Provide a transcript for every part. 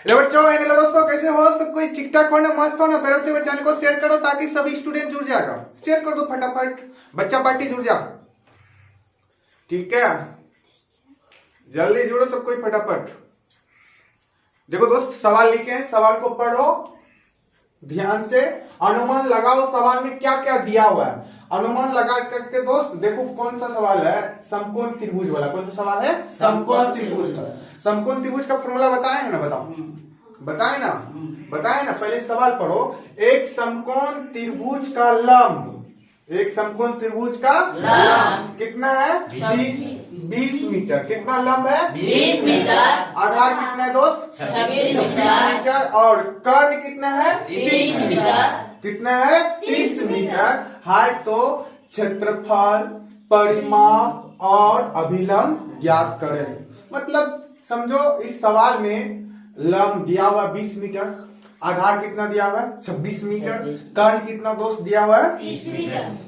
Hello बच्चों, hello दोस्तों, कैसे हो? सब कोई ठीक ठाक हो ना? मस्त हो ना? मेरे बच्चे चैनल को शेयर करो ताकि सभी स्टूडेंट जुड़ जाएगा। शेयर कर दो फटाफट, बच्चा पार्टी जुड़ जा। ठीक है, जल्दी जुड़ो सब कोई फटाफट। देखो दोस्त, सवाल लिखे हैं, सवाल को पढ़ो ध्यान से, अनुमान लगाओ सवाल में क्या क्या दिया हुआ है। अनुमान लगा करके दोस्त देखो कौन सा सवाल है, समकोण त्रिभुज वाला। कौन सा सवाल है? समकोण त्रिभुज का। समकोण त्रिभुज का फॉर्मूला बताए है ना? बताओ, बताए ना? बताए ना? पहले सवाल पढ़ो। एक समकोण त्रिभुज का लंब, एक समकोण त्रिभुज का लंब कितना है? 20 मीटर। कितना लंब है? 20 मीटर। आधार कितना है दोस्त? 26 मीटर। और कर्ण कितना है? 30 मीटर। कितना है? 30 मीटर है। तो क्षेत्रफल, परिमाप और अभिलंब ज्ञात करें। मतलब समझो इस सवाल में लंब दिया हुआ 20 मीटर, आधार कितना दिया हुआ है? 26 मीटर, कर्ण कितना दोस्त दिया हुआ है?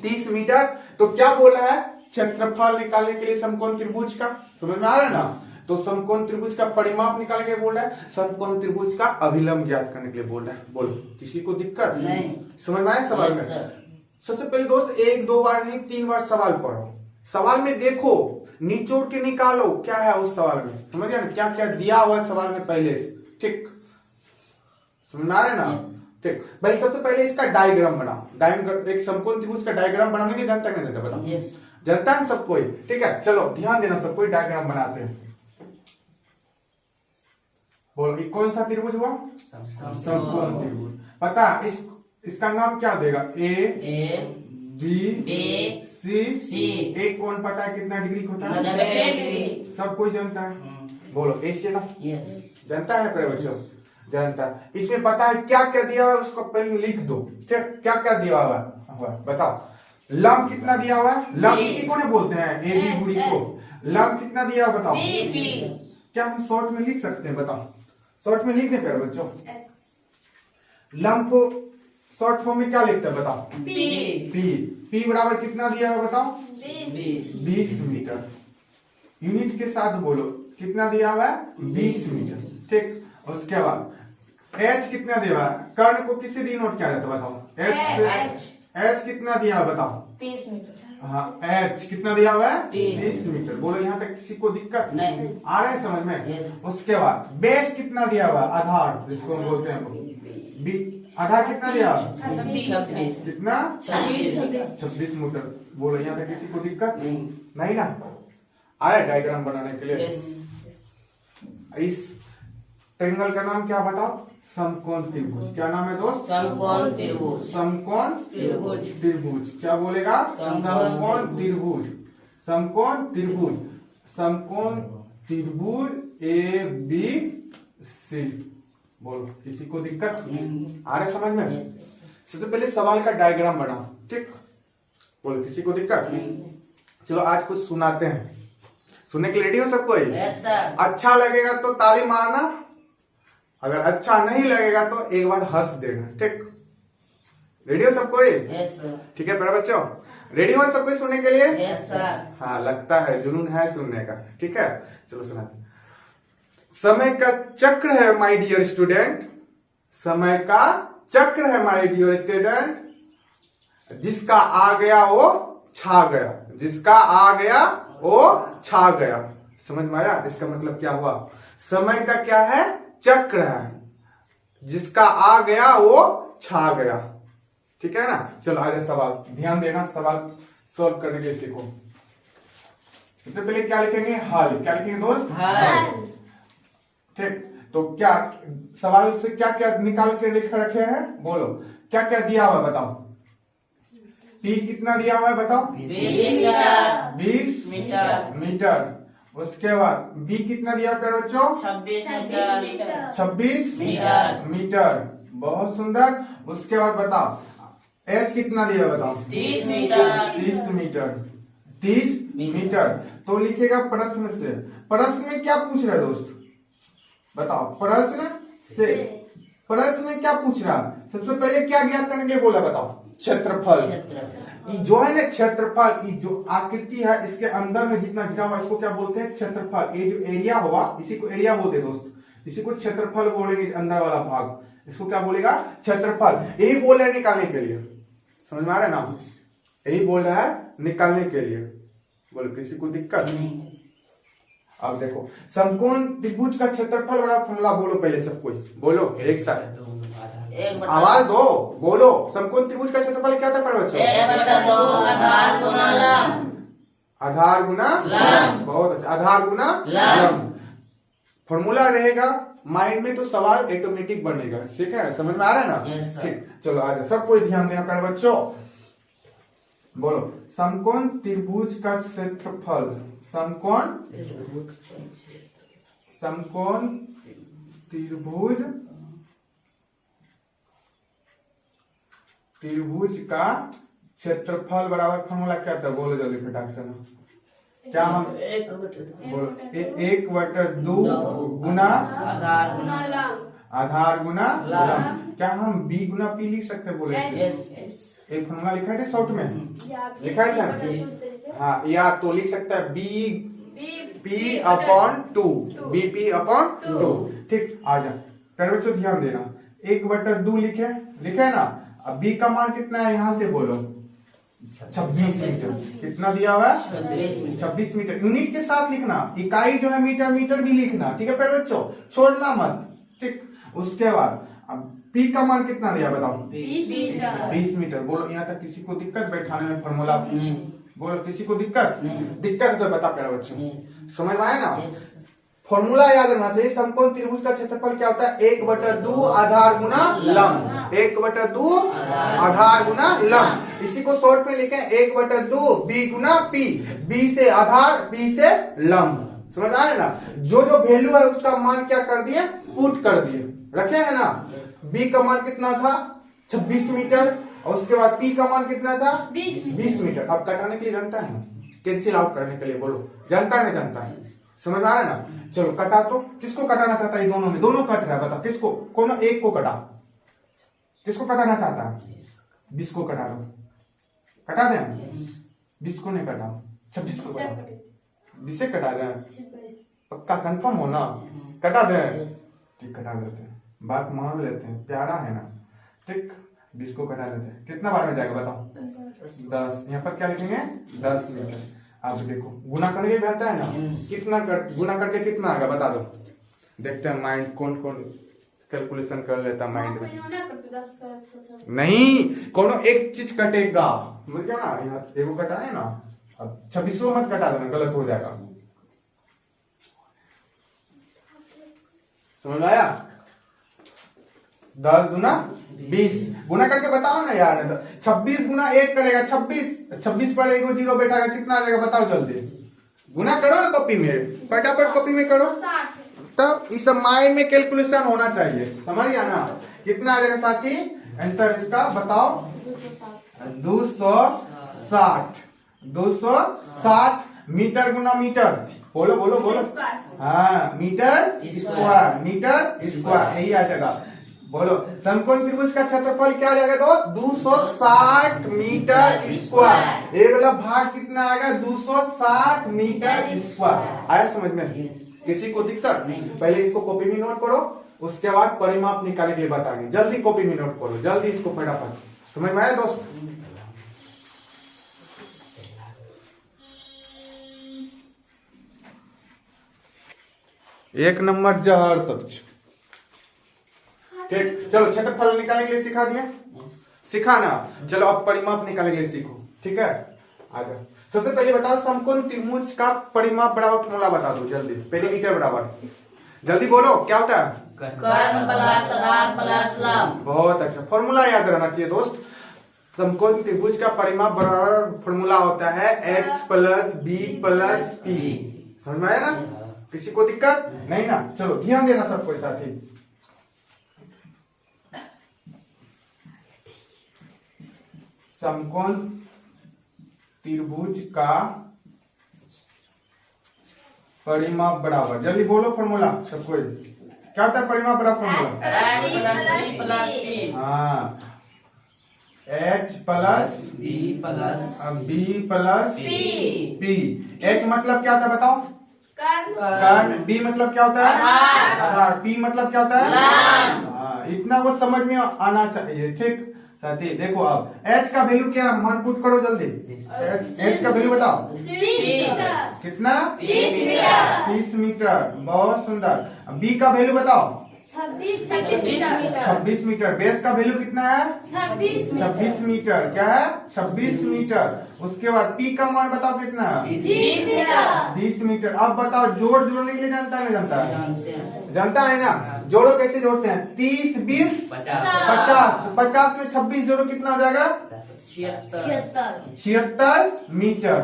30 मीटर। तो क्या बोल रहा है? क्षेत्रफल निकालने के लिए समकोण त्रिभुज का, समझ में आ रहा है ना? तो समकोण त्रिभुज का परिमाप निकालने के लिए बोल रहा है, समकोण त्रिभुज का अभिलंब ज्ञात करने के लिए बोल रहा है। बोलो, किसी को दिक्कत नहीं? समझ में आया सवाल में? सबसे पहले दोस्त 1-2 बार नहीं 3 बार सवाल पढ़ो। सवाल में देखो, निचोड़ के निकालो क्या है उस सवाल में। समझ गया ना? क्या क्या दिया हुआ है सवाल में पहले से। ठीक, समझ में आ रहा है ना? ठीक, भाई सबसे पहले इसका डायग्राम बनाओ। डायग्राम, एक समकोण त्रिभुज का डायग्राम बनाने की जनता नहीं देता, बताओ। जनता है सब कोई? ठीक है, चलो ध्यान देना, सब कोई डायग्राम बनाते हैं। बोलो, कौन सा त्रिभुज हुआ? समकोण त्रिभुज। पता इसका नाम क्या देगा? A B C. एक कोण पता है कितना डिग्री होता है? 90 डिग्री। सब कोई जानता है। बोलो, एशिया ना? जानता है प्यारे बच्चों? जानता है। इसमें पता है क्या क्या दिया हुआ है, उसको पहले लिख दो। क्या क्या दिया हुआ है बताओ। लंब कितना दिया हुआ है? लंब किसी को नहीं बोलते हैं, ए बी बुड़ी को। लंब कितना दिया हुआ बताओ? क्या हम शॉर्ट में लिख सकते हैं? बताओ, शॉर्ट में लिख दे प्यारे बच्चों। लंब को शॉर्ट फॉर्म में क्या लिखते हैं बताओ? पी बराबर कितना दिया हुआ बताओ? 20 मीटर। यूनिट के साथ बोलो, कितना दिया हुआ है? 20 मीटर। ठीक, उसके बाद एच कितना दिया हुआ है? कर्ण को किससे डिनोट किया जाता है बताओ? एच कितना दिया हुआ बताओ? 30 मीटर। हाँ, एच कितना दिया हुआ है? 30 मीटर। बोलो, यहाँ तक किसी को दिक्कत नहीं? आ रहा है समझ में? उसके बाद बेस कितना दिया हुआ? आधार जिसको हम बोलते हैं, आधार कितना दिया? 26। कितना? 26 मीटर। बोलो, यहाँ तक किसी को दिक्कत नहीं ना? आया डायग्राम बनाने के लिए? इस ट्रायंगल का नाम क्या बताओ? समकोण त्रिभुज। क्या नाम है दोस्त? समकोण त्रिभुज। समकोण त्रिभुज। क्या बोलेगा? समकोण त्रिभुज। समकोण त्रिभुज। समकोण त्रिभुज ए बी सी। बोलो, किसी को दिक्कत आ रहा है समझ में? सबसे पहले सवाल का डायग्राम बनाओ। ठीक, बोलो, किसी को दिक्कत? चलो आज कुछ सुनाते हैं। सुनने के लिए रेडी हो सब कोई? अच्छा लगेगा तो ताली मारना, अगर अच्छा नहीं लगेगा तो एक बार हंस देना। ठीक, रेडी हो सब कोई? ठीक है मेरे बच्चों, रेडी हो सब कोई सुनने के लिए? हाँ, लगता है जुनून है सुनने का। ठीक है, चलो सुनाते। समय का चक्र है माय डियर स्टूडेंट, समय का चक्र है माय डियर स्टूडेंट, जिसका आ गया वो छा गया, जिसका आ गया वो छा गया। समझ में आया? इसका मतलब क्या हुआ? समय का क्या है? चक्र है, जिसका आ गया वो छा गया। ठीक है ना? चलो आ जाए सवाल, ध्यान देना, सवाल सॉल्व करने के लिए सीखो। सबसे पहले क्या लिखेंगे? हल। क्या लिखेंगे दोस्त? हल। ठीक, तो क्या सवाल से क्या क्या निकाल के लिख रखे हैं? बोलो, क्या क्या दिया हुआ बताओ? पी कितना दिया हुआ है बताओ? 20 मीटर। उसके बाद बी कितना दिया हुआ बच्चों? 26 मीटर। बहुत सुंदर। उसके बाद बताओ एच कितना दिया बताओ? 30 मीटर। तो लिखेगा प्रश्न से। प्रश्न में क्या पूछ रहा है दोस्त बताओ? प्रश्न में क्या पूछ रहा है? सबसे पहले क्या ज्ञात करने के लिए बोला बताओ? क्षेत्रफल। जो है ना क्षेत्रफल, ये जो आकृति है इसके अंदर में जितना घिरा हुआ इसको क्या बोलते हैं? क्षेत्रफल। ये जो एरिया होगा इसी को एरिया बोलते हैं दोस्त। इसी को क्षेत्रफल बोलेंगे, अंदर वाला भाग इसको क्या बोलेगा, क्षेत्रफल। यही बोल रहे हैं निकालने के लिए, समझ में आ रहा है ना, यही बोल रहा है निकालने के लिए। बोलो किसी को दिक्कत नहीं। अब देखो समकोण त्रिभुज का क्षेत्रफल बड़ा फॉर्मूला बोलो पहले सब कुछ बोलो एक साथ, आवाज दो बोलो। समकोण त्रिभुज का क्षेत्रफल क्या था पर बच्चों, 1/2 आधार गुना लंब। आधार गुना लंब। बहुत अच्छा, आधार गुना लंब फॉर्मूला रहेगा माइंड में तो सवाल ऑटोमेटिक बनेगा, ठीक है, समझ में आ रहा है ना। Yes, sir. ठीक, चलो आज सब कोई ध्यान देना कर बच्चों। बोलो समकोण त्रिभुज का क्षेत्रफल, समकोण त्रिभुज का क्षेत्रफल बराबर फॉर्मूला क्या था, बोलो जल्दी फटाक से ना। क्या हम बोलो 1/2 गुना आधार गुना लंब। क्या हम b गुना p लिख सकते हैं, बोले एक फॉर्मूला लिखा है शॉर्ट में, लिखा है ना, हाँ, या तो लिख सकता है bp/2, bp/2। ठीक, आ जा कर बच्चों ध्यान देना, 1/2 लिखे है ना। अब b का मान कितना है यहाँ से बोलो, 26 मीटर। कितना दिया हुआ है, 26 मीटर। यूनिट के साथ लिखना, इकाई जो है मीटर, मीटर भी लिखना, ठीक है प्यारे बच्चों, छोड़ना मत। ठीक, उसके बाद अब p का मान कितना दिया बताओ, 20 मीटर। बोलो यहाँ तक किसी को दिक्कत बैठाने में फॉर्मूला, बोलो किसी को दिक्कत, दिक्कत है तो बता प्यारे बच्चों, समझ में आया ना। फॉर्मूला याद रखना चाहिए, समकोण त्रिभुज का क्षेत्रफल क्या होता है, 1/2 आधार गुना लंब, 1/2 आधार गुना लंब। इसी को शॉर्ट में लिखें 1/2 b गुना p, b से आधार p से लंब, समझ आया ना। जो जो वैल्यू है उसका मान क्या कर दिए, पुट कर दिए, रखे है ना। b का मान कितना था 26 मीटर, और उसके बाद p का मान कितना था 20 मीटर। अब कटाने के लिए जानता है ना, कैंसिल आउट करने के लिए बोलो, जानता है ना, जानता है, समझ आ रहा है ना। चलो कटा, तो किसको कटाना चाहता है, दोनों में, दोनों कट रहा है, बताओ किसको, कौन एक को कटा, किसको कटाना चाहता है, 20 को कटा दो, कटा दें, 20 को नहीं कटा, 26 को कटा, 20 से कटा दें, पक्का कंफर्म हो ना, कटा दें, ठीक कटा देते हैं, बात मान लेते हैं, प्यारा है ना। ठीक, 20 को कटा देते हैं, कितना बार में जाएगा बताओ, 10। यहाँ पर क्या लिखेंगे 10 मीटर। अब देखो गुना करके जानता है ना, कितना गुना करके कितना आएगा बता दो, देखते हैं माइंड कौन कौन कैलकुलेशन कर लेता माइंड में। नहीं, कोनो एक चीज कटेगा, समझ गया ना, यहाँ एगो कटा है ना, अब 26 मत कटा देना, गलत हो जाएगा, समझ आया। 10 गुना 20 गुना करके बताओ ना यार, 26 गुना 1 करेगा 26 पर 1 0 बैठाएगा, कितना आ जाएगा बताओ जल्दी, गुना करो ना कॉपी में, फटाफट कॉपी में करो, तब इस माइंड में कैलकुलेशन होना चाहिए, समझ गया ना। कितना आ जाएगा साथी, आंसर इसका बताओ 260 मीटर गुना मीटर, बोलो बोलो बोलो, हाँ मीटर स्क्वायर, यही आ जाएगा। बोलो समकोण त्रिभुज का क्षेत्रफल क्या आ जाएगा, तो 260 मीटर स्क्वायर। ये वाला भाग कितना आएगा, 260 मीटर स्क्वायर। आया समझ में, किसी को दिक्कत, पहले इसको कॉपी में नोट करो, उसके बाद परिमाप निकालने के लिए बताएंगे, जल्दी कॉपी में नोट करो, जल्दी इसको फटाफट, समझ में आया दोस्त। एक नंबर जहर सब्ज। ठीक, चलो क्षेत्रफल निकालने के लिए सिखा दिया, सिखा ना, चलो अब परिमाप निकालने के लिए सीखो, ठीक है। आजा, सबसे पहले बताओ समकोण त्रिभुज का परिमाप बराबर फॉर्मूला बता दो जल्दी, पेरीमीटर बराबर, जल्दी बोलो क्या होता है, कर्ण प्लस आधार प्लस लंब। बहुत अच्छा, फॉर्मूला याद रहना चाहिए दोस्त। समकोण त्रिभुज का परिमाप बराबर फॉर्मूला होता है h plus b plus p, समझ में आया ना, किसी को दिक्कत नहीं ना। चलो ध्यान देना सबको साथी, समकोण त्रिभुज का परिमाप बराबर, जल्दी बोलो फॉर्मूला सबको, क्या होता है परिमाप बराबर फॉर्मूला, हाँ h plus b plus p। h मतलब क्या होता है बताओ, कर्ण, बी मतलब क्या होता है आधार, पी मतलब क्या होता है हाँ, इतना वो समझ में आना चाहिए। ठीक साथी देखो अब एच का वैल्यू क्या मान पुट करो जल्दी। एच का वैल्यू बताओ कितना 30 मीटर, बहुत सुंदर। बी का वैल्यू बताओ 26 मीटर। बेस का वैल्यू कितना है 26 मीटर, क्या है 26 मीटर। उसके बाद पी का मान बताओ कितना है 20 मीटर। अब बताओ जोड़ जोड़ने के लिए जानता है नहीं जानता है जानता है ना, जोड़ो कैसे जोड़ते हैं 30 20 50, 50 में 26 जोड़ो कितना हो जाएगा 76 मीटर।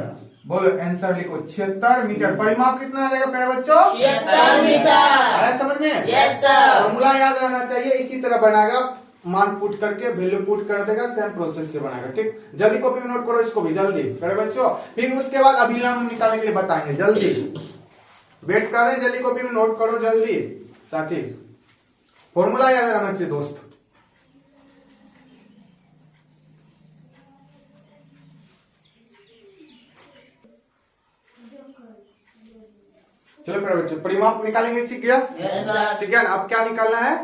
बोलो आंसर लिखो 76 मीटर। परिमाप कितना आ जाएगा प्यारे बच्चों 76 मीटर। आया समझ में? Yes sir. फॉर्मूला याद रहना चाहिए, इसी तरह बनाएगा, मान पुट करके वैल्यू पुट कर देगा, सेम प्रोसेस से बनाएगा। ठीक जल्दी कॉपी में नोट करो इसको भी जल्दी प्यारे बच्चों। फिर उसके बाद अभिलंब निकालने के लिए बताएंगे, जल्दी वेट कर रहे हैं, जल्दी कॉपी में नोट करो जल्दी साथी। फॉर्मूला याद रहना चाहिए दोस्त। चलो प्यारे बच्चों परिमाप निकालेंगे, सीख गया यस सर। सीख गया। अब क्या निकालना है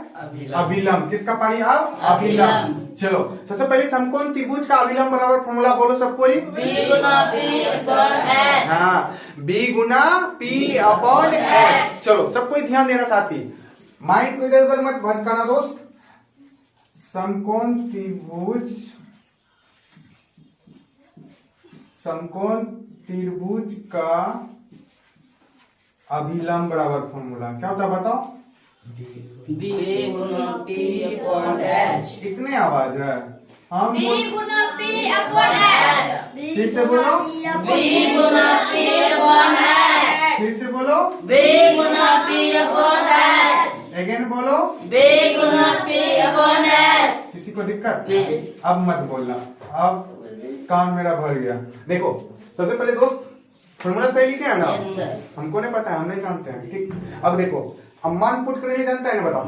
अभिलंब। किसका पानी अब अभिलंब। चलो सबसे पहले समकोण त्रिभुज का अभिलंब बराबर फॉर्मूला बोलो सब कोई। बी गुना पी अपॉन एच। हाँ बी गुना पी अपॉन एच। चलो सब कोई ध्यान देना साथी, माइंड को इधर उधर मत भटकाना दोस्त। समकोण त्रिभुज का अभिलंब बराबर फॉर्मूला क्या होता है बताओ। बी गुना पी अपॉन एच। इतने आवाज है हम फिर से बोलो बी गुना पी अपॉन एच। फिर से बोलो बी गुना पी अपॉन एच। अगेन बोलो बी गुना पी अपॉन एच। किसी को दिक्कत नहीं। अब मत बोलना, अब कान मेरा भर गया। देखो सबसे पहले दोस्त फॉर्मूला सही लिखे है ना यस सर। हमको नहीं पता है, हम नहीं जानते हैं। ठीक अब देखो अब मान पुट करने के लिए जानता है ना बताओ,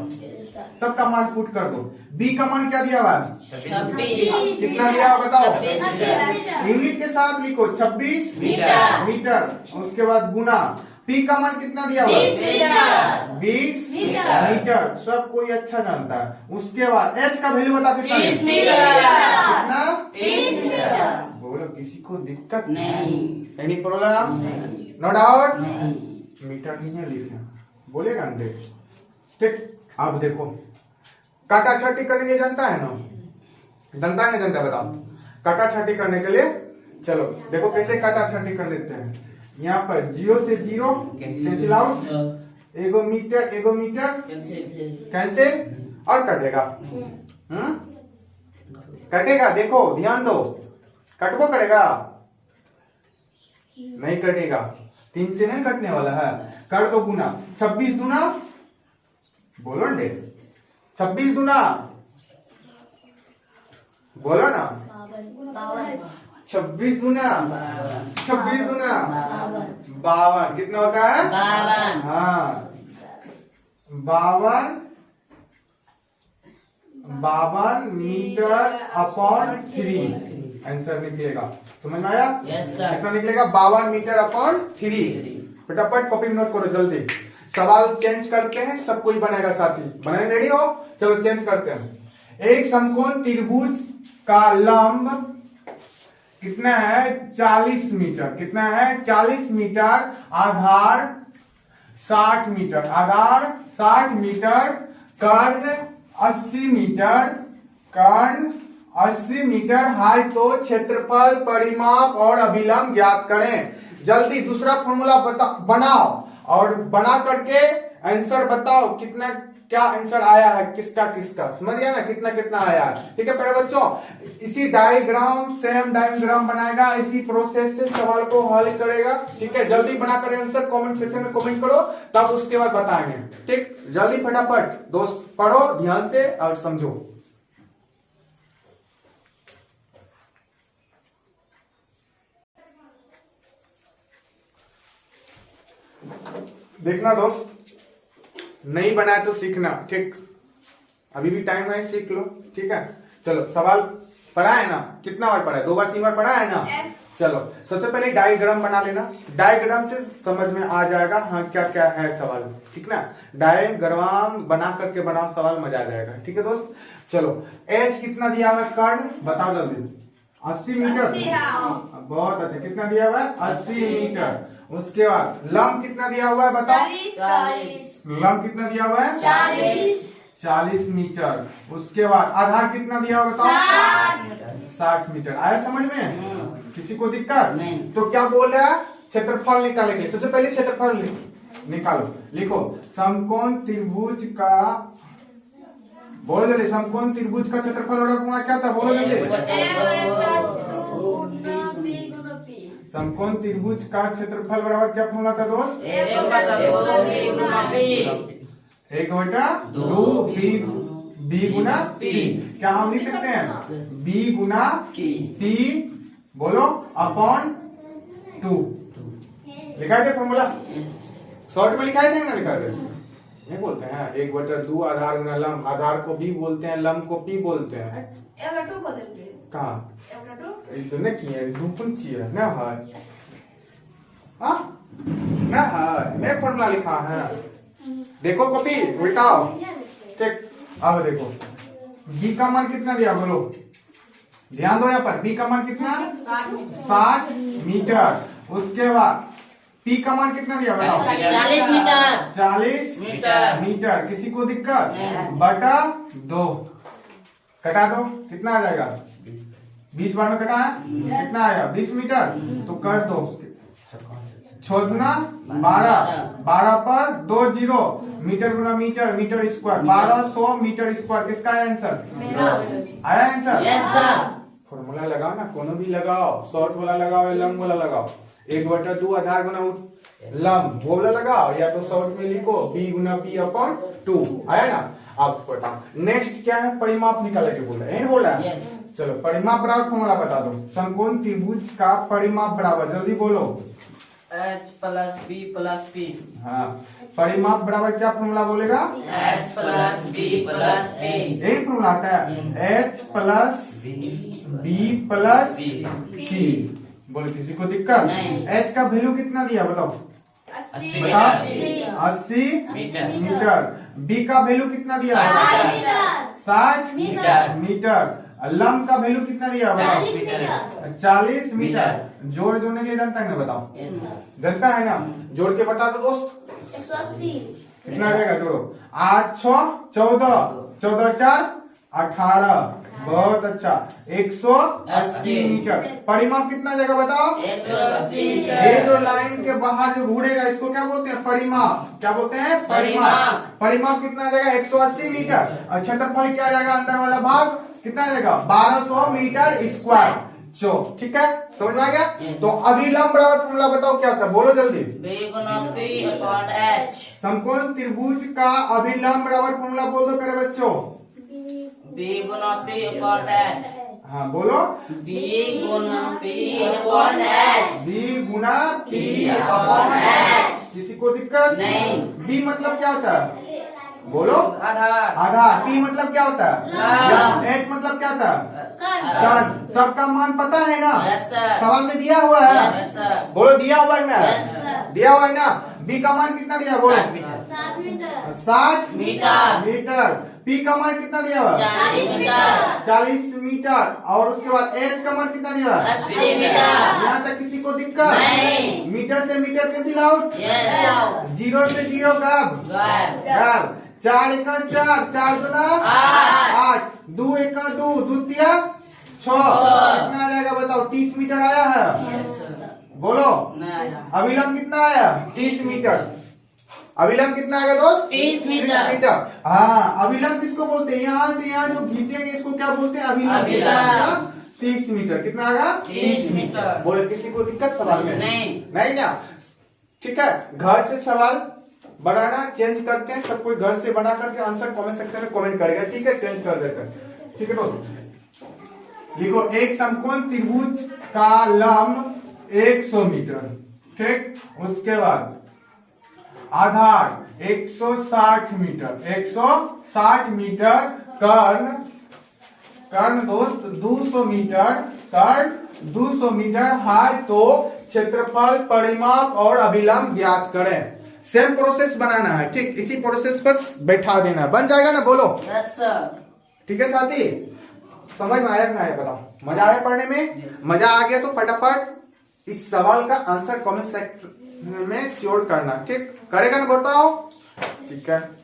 सबका मान पुट कर दो। बी का मान क्या दिया हुआ है 26 कितना दिया हुआ बताओ, 26 यूनिट के साथ लिखो 26 मीटर। मीटर। उसके बाद गुना पी का मान कितना दिया हुआ 20 मीटर। 20 मीटर। मीटर। सब कोई अच्छा जानता है। उसके बाद एच का वैल्यू बता कितना है? 30 मीटर। कितना 30 मीटर। बोलो किसी को दिक्कत नहीं। Any problem no doubt. नहीं। मीटर नहीं है लिखना बोलेगा ना देख। ठीक अब देखो काटा छाटी करने के लिए जानता है ना, जानता है नहीं जानता बताओ। काटा छाटी करने के लिए चलो देखो कैसे काटा छाटी कर लेते हैं। यहाँ पर 0 से 0 कैंसिल आउट, एगो मीटर कैंसिल और कटेगा। कटेगा देखो ध्यान दो, कटबो करेगा नहीं कटेगा, 3 से नहीं कटने वाला है। कर दो गुना 26 दुना बोलो ना 26 दुना बोलो ना 26 दुना 52 कितना होता है 52। हाँ 52 मीटर अपॉन 3 आंसर निकलेगा। समझ में आया? Yes sir. कितना निकलेगा 52 मीटर अपॉन 3। फटाफट कॉपी में नोट करो जल्दी। सवाल चेंज करते हैं, सब कोई बनाएगा साथी। बनाने रेडी हो? चलो चेंज करते हैं। एक समकोण त्रिभुज का लंब कितना है 40 मीटर। कितना है 40 मीटर। आधार 60 मीटर। आधार 60 मीटर। कर्ण 80 मीटर। कर्ण 80 मीटर। हाई तो क्षेत्रफल परिमाप और अभिलंब ज्ञात करें। जल्दी दूसरा फॉर्मूला बनाओ और बना करके आंसर बताओ कितना क्या आंसर आया है किसका किसका। समझ गया ना कितना कितना आया है। ठीक है प्यारे बच्चों, इसी डायग्राम सेम डायग्राम बनाएगा, इसी प्रोसेस से सवाल को हल करेगा। ठीक है जल्दी बना कर आंसर कमेंट सेक्शन में कमेंट करो, तब उसके बाद बताएंगे। ठीक जल्दी फटाफट दोस्त पढ़ो ध्यान से और समझो। देखना दोस्त नहीं बनाया तो सीखना। ठीक अभी भी टाइम है, सीख लो। ठीक है चलो सवाल पढ़ा है ना, कितना बार पढ़ा है 2 बार 3 बार पढ़ा है ना। चलो सबसे पहले डायग्राम बना लेना, डायग्राम से समझ में आ जाएगा हाँ क्या क्या है सवाल, ठीक ना। डायग्राम बना करके बनाओ सवाल, मजा आ जाएगा, ठीक है दोस्त। चलो एच कितना दिया हुआ है कर्ण, बताओ जल्दी। 80 मीटर, बहुत अच्छा। कितना दिया हुआ है 80 मीटर। उसके बाद लंब कितना दिया हुआ है बताओ, 40 लंब कितना दिया हुआ है 40 मीटर। उसके बाद आधार कितना दिया हुआ बताओ 60 मीटर। आया समझ में, किसी को दिक्कत नहीं। तो क्या बोल रहा है, क्षेत्रफल निकालेंगे। सबसे पहले क्षेत्रफल निकालो, लिखो समकोण त्रिभुज का, बोलो जल्दी, समकोण त्रिभुज का क्षेत्रफल और क्या था, बोलो जल्दी। समकोण त्रिभुज का क्षेत्रफल बराबर क्या फॉर्मूला था दोस्त, 1/2 बी गुना पी। क्या हम लिख सकते हैं बी गुना पी, बोलो अपॉन 2। लिखाए थे फॉर्मूला, शॉर्ट में लिखाए थे ना, लिखा थे नहीं बोलते हैं 1/2 आधार गुना लंब, आधार को बी बोलते हैं, लंब को पी बोलते हैं। कहाँ ना है फॉर्मूला लिखा है, देखो कॉपी उल्टाओ, ठीक। अब देखो बी का मान कितना दिया, बोलो ध्यान दो यहाँ पर, बी का मान कितना 60 मीटर। उसके बाद पी का मान कितना दिया बताओ 40 मीटर। 40 मीटर। किसी को दिक्कत, बटा 2 कटा दो, कितना आ जाएगा 20 बार में कटा है, कितना आया 20 मीटर। तो कर दो, 6 गुना 12 पर 2 जीरो, मीटर गुना metre, metre square, 1200 metre square. किसका है आंसर, आया आंसर। Yes sir. फॉर्मूला लगाओ ना, कोनो भी लगाओ, शॉर्ट वाला लगाओ या लंब वाला लगाओ। 1/2 आधार गुना लंब वो वाला लगाओ, या तो शॉर्ट में लिखो बी गुना पी अपॉन 2। आया ना। अब बताओ नेक्स्ट क्या है, परिमाप निकाले के बोल रहे हैं, बोला है। चलो परिमाप बराबर फॉर्मूला बता दो, समकोण त्रिभुज का परिमाप बराबर, जल्दी बोलो H plus B plus P। हाँ, परिमाप बराबर क्या फॉर्मूला बोलेगा, H plus B plus P। एक फॉर्मूला आता है H plus B plus P। बोलो किसी को दिक्कत नहीं। H का वैल्यू कितना दिया बताओ, 80 मीटर। B का वैल्यू कितना दिया, 60 मीटर। लंब का वैल्यू कितना दिया बताओ 40 मीटर। जोड़ जोड़ने के लिए जानता है ना, बताओ जानता है ना, जोड़ के बता दो दोस्त, 180 कितना आ जाएगा, जोड़ो 8 6 14, 14 4 18, बहुत अच्छा 180 मीटर। परिमाप कितना आ जाएगा बताओ 180 ये जो लाइन के बाहर जो घूरेगा इसको क्या बोलते हैं, परिमाप। क्या बोलते हैं, परिमाप। परिमाप कितना आ जाएगा 180 मीटर। और क्षेत्रफल क्या आ जाएगा, अंदर वाला भाग कितना आ जाएगा 1200 मीटर स्क्वायर। ठीक है, समझ आ गया। तो अभिलंब बराबर फॉर्मूला बताओ क्या होता है, बोलो जल्दी। B गुना P अपॉन H। समकोण त्रिभुज का अभिलंब बराबर फॉर्मूला बोल दो मेरे बच्चों। B गुना P अपॉन H। हाँ बोलो, B गुना P अपॉन H। बी गुना पी अपॉन एच। किसी को दिक्कत नहीं। बी मतलब क्या होता है, बोलो आधार। आधार। पी मतलब क्या होता है, एच मतलब क्या था, कर्ण। सबका मान पता है ना, यस सर। सवाल में दिया हुआ है, यस सर। बोलो दिया हुआ है ना, यस सर। दिया हुआ है ना। बी का मान कितना दिया, बोलो 60 मीटर। पी का मान कितना दिया हुआ 40 मीटर। 40 मीटर। और उसके बाद एच का मान कितना दिया 80 मीटर। यहाँ तक किसी को दिक्कत नहीं। मीटर से मीटर कैंसिल आउट, यस। 0 से 0 गायब। गायब। 4 एका 4, 4 दूना 8, 2 एका 2, द्वितीय 6। कितना आ जाएगा बताओ, 30 मीटर आया है, बोलो। अभिलंब कितना आया 30 मीटर। अभिलंब कितना आएगा दोस्त 30 मीटर। हाँ, अभिलंब किसको बोलते हैं, यहाँ से यहाँ जो खींचेंगे इसको क्या बोलते हैं, अभिलंब। कितना आएगा 30 मीटर। कितना आएगा 30 मीटर। बोले किसी को दिक्कत सवाल में, नहीं ना। ठीक है, घर से सवाल बनाना चेंज करते हैं, सब कोई घर से बना करके आंसर कमेंट सेक्शन में कमेंट करेगा, ठीक है, चेंज कर देते हैं। ठीक है दोस्त, लिखो एक समकोण त्रिभुज का लंब 100 मीटर, ठीक। उसके बाद आधार 160 मीटर, 160 मीटर। कर्ण दोस्त 200 मीटर, कर्ण 200 मीटर है तो क्षेत्रफल, परिमाप और अभिलंब ज्ञात करें। सेम प्रोसेस बनाना है, ठीक, इसी प्रोसेस पर बैठा देना है। बन जाएगा ना, बोलो। Yes sir. ठीक है साथी, समझ में आया कि नहीं आया बताओ? मजा आया पढ़ने में? मजा आ गया तो फटाफट इस सवाल का आंसर कमेंट सेक्शन में श्योर करना, ठीक? करेगा ना, बताओ। ठीक है।